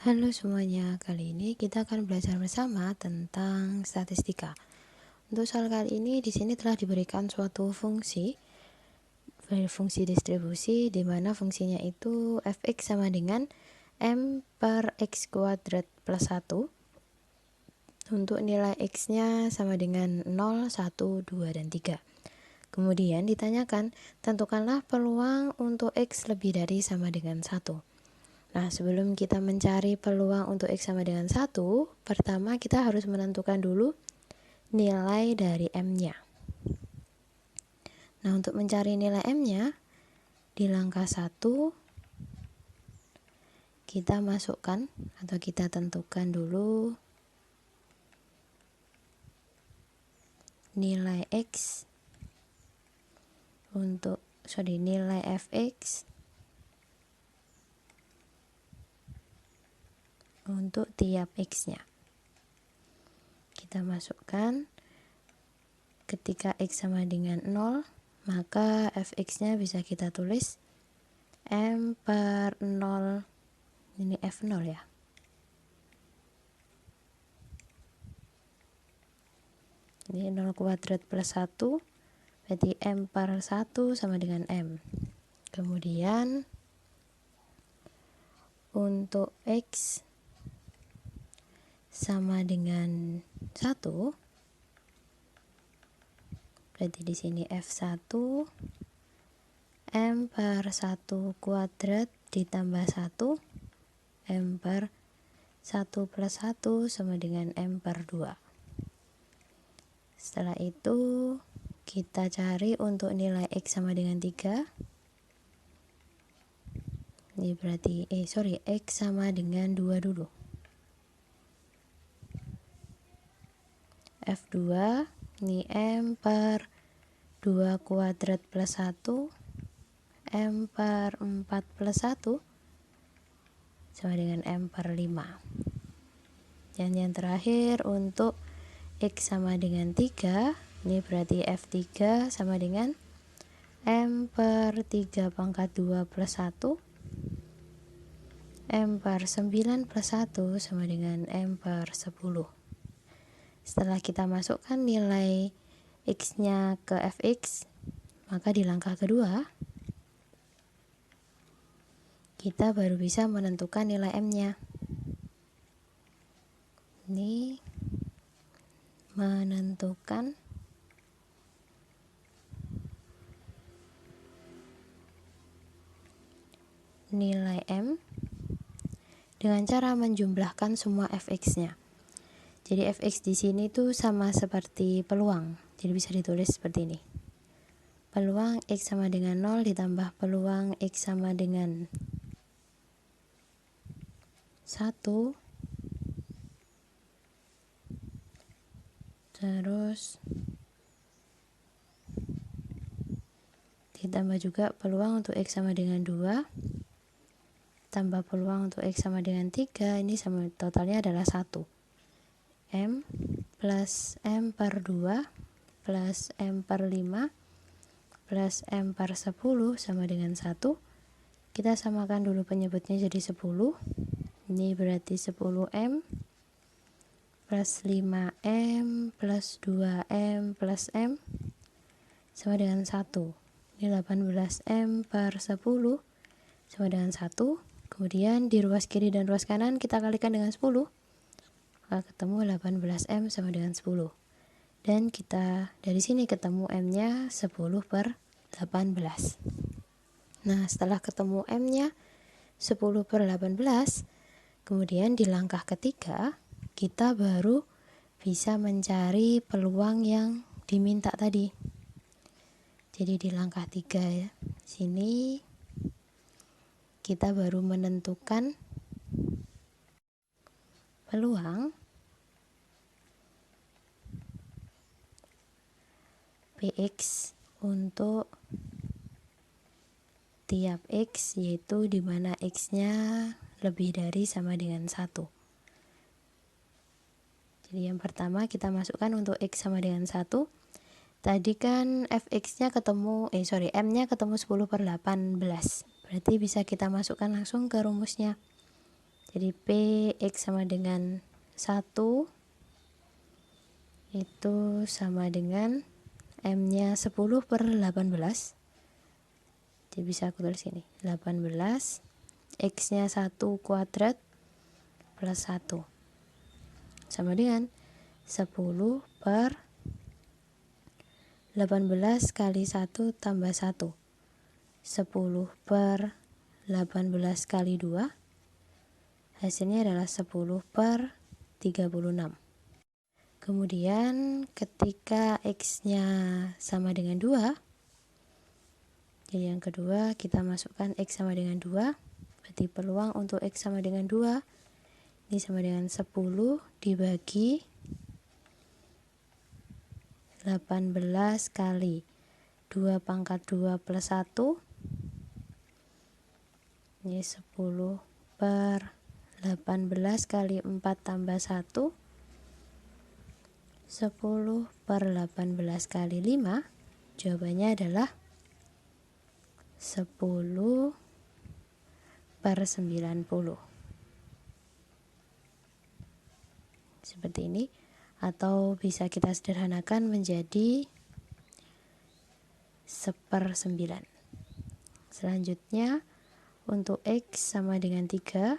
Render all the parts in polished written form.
Halo semuanya, kali ini kita akan belajar bersama tentang statistika. Untuk soal kali ini di sini telah diberikan suatu fungsi distribusi di mana fungsinya itu fx sama dengan m per x kuadrat plus 1 untuk nilai x-nya sama dengan 0, 1, 2, dan 3. Kemudian ditanyakan, tentukanlah peluang untuk x lebih dari sama dengan 1. Nah, sebelum kita mencari peluang untuk X sama dengan 1, pertama kita harus menentukan dulu nilai dari M-nya. Nah, untuk mencari nilai M-nya, di langkah 1, kita masukkan atau kita tentukan dulu nilai X nilai Fx untuk tiap X-nya. Kita masukkan, ketika X sama dengan 0, maka Fx-nya bisa kita tulis M per 0, ini F0 ya. Ini 0 kuadrat plus 1, berarti M per 1 sama dengan M. Kemudian, untuk X sama dengan 1, berarti di sini F1 M per 1 kuadrat ditambah 1 M per 1 plus 1 sama dengan M per 2. Setelah itu kita cari untuk nilai X sama dengan 3. Ini berarti X sama dengan 2 dulu. F2 ini M per 2 kuadrat plus 1 M per 4 plus 1 sama dengan M per 5. Dan yang terakhir untuk X sama dengan 3, ini berarti F3 sama dengan M per 3 pangkat 2 plus 1 M per 9 plus 1 sama dengan M per 10. Setelah kita masukkan nilai X-nya ke Fx, maka di langkah kedua, kita baru bisa menentukan nilai M-nya. Ini menentukan nilai M dengan cara menjumlahkan semua Fx-nya. Jadi Fx di sini tuh sama seperti peluang. Jadi bisa ditulis seperti ini. Peluang X sama dengan 0 ditambah peluang X sama dengan 1, terus ditambah juga peluang untuk X sama dengan 2, tambah peluang untuk X sama dengan 3, ini sama totalnya adalah 1. M plus M per 2 plus M per 5 plus M per 10 sama dengan 1. Kita samakan dulu penyebutnya jadi 10. Ini berarti 10M plus 5M plus 2M plus M sama dengan 1. Ini 18M per 10 sama dengan 1. Kemudian di ruas kiri dan ruas kanan kita kalikan dengan 10. Maka ketemu 18M sama dengan 10. Dan kita dari sini ketemu M-nya 10 per 18. Nah, setelah ketemu M-nya 10 per 18, kemudian di langkah ketiga, kita baru bisa mencari peluang yang diminta tadi. Jadi di langkah 3 ya, sini kita baru menentukan peluang Px untuk tiap X, yaitu di mana X-nya lebih dari sama dengan 1. Jadi yang pertama kita masukkan untuk X sama dengan 1. Tadi kan Fx-nya ketemu, M-nya ketemu 10 per 18. Berarti bisa kita masukkan langsung ke rumusnya. Jadi P X sama dengan 1 itu sama dengan M-nya 10 per 18. Jadi bisa aku tulis ini, 18 X-nya 1 kuadrat plus 1 sama dengan 10 per 18 kali 1 tambah 1. 10 per 18 kali 2. Hasilnya adalah 10 per 36. Kemudian ketika X-nya sama dengan 2, jadi yang kedua kita masukkan X sama dengan 2, berarti peluang untuk X sama dengan 2, ini sama dengan 10 dibagi 18 kali 2 pangkat 2 plus 1, ini 10 per 18 kali 4 tambah 1, 10 per 18 kali 5, jawabannya adalah 10 per 90. Seperti ini, atau bisa kita sederhanakan menjadi 1/9. Selanjutnya untuk X sama dengan 3,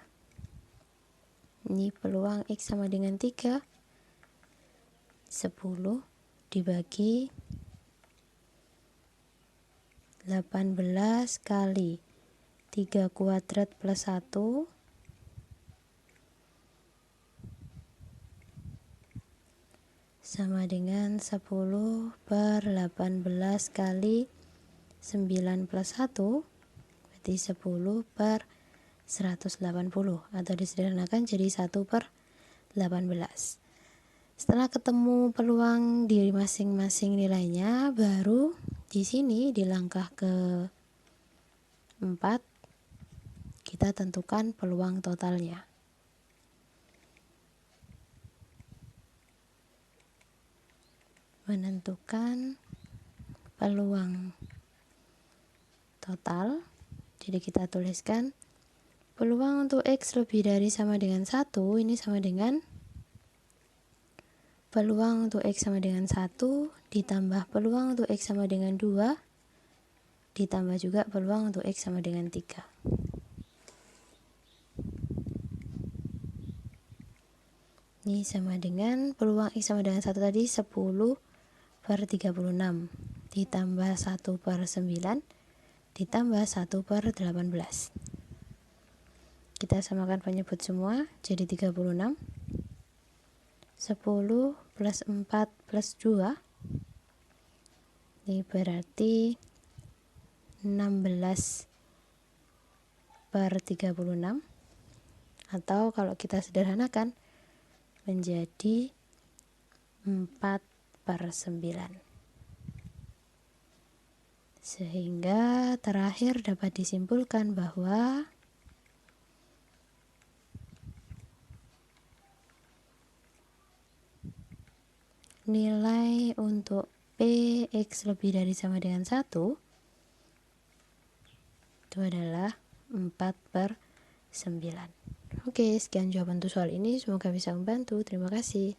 ini peluang X sama dengan 3, 10 dibagi 18 kali 3 kuadrat plus 1, sama dengan 10 per 18 kali 9 plus 1, berarti 10 per 180, atau disederhanakan jadi 1 per 18. Setelah ketemu peluang di masing-masing nilainya, baru di sini di langkah ke-4 kita tentukan peluang totalnya. Menentukan peluang total, jadi kita tuliskan peluang untuk X lebih dari sama dengan 1, ini sama dengan peluang untuk X sama dengan 1 ditambah peluang untuk X sama dengan 2 ditambah juga peluang untuk X sama dengan 3. Ini sama dengan peluang X sama dengan 1 tadi 10 per 36 ditambah 1 per 9 ditambah 1 per 18. Kita samakan penyebut semua, jadi 36. 10 plus 4 plus 2, ini berarti 16 per 36, atau kalau kita sederhanakan menjadi 4 per 9. Sehingga terakhir dapat disimpulkan bahwa nilai untuk P X lebih dari sama dengan 1 itu adalah 4 per 9. Oke, sekian jawaban untuk soal ini. Semoga bisa membantu. Terima kasih.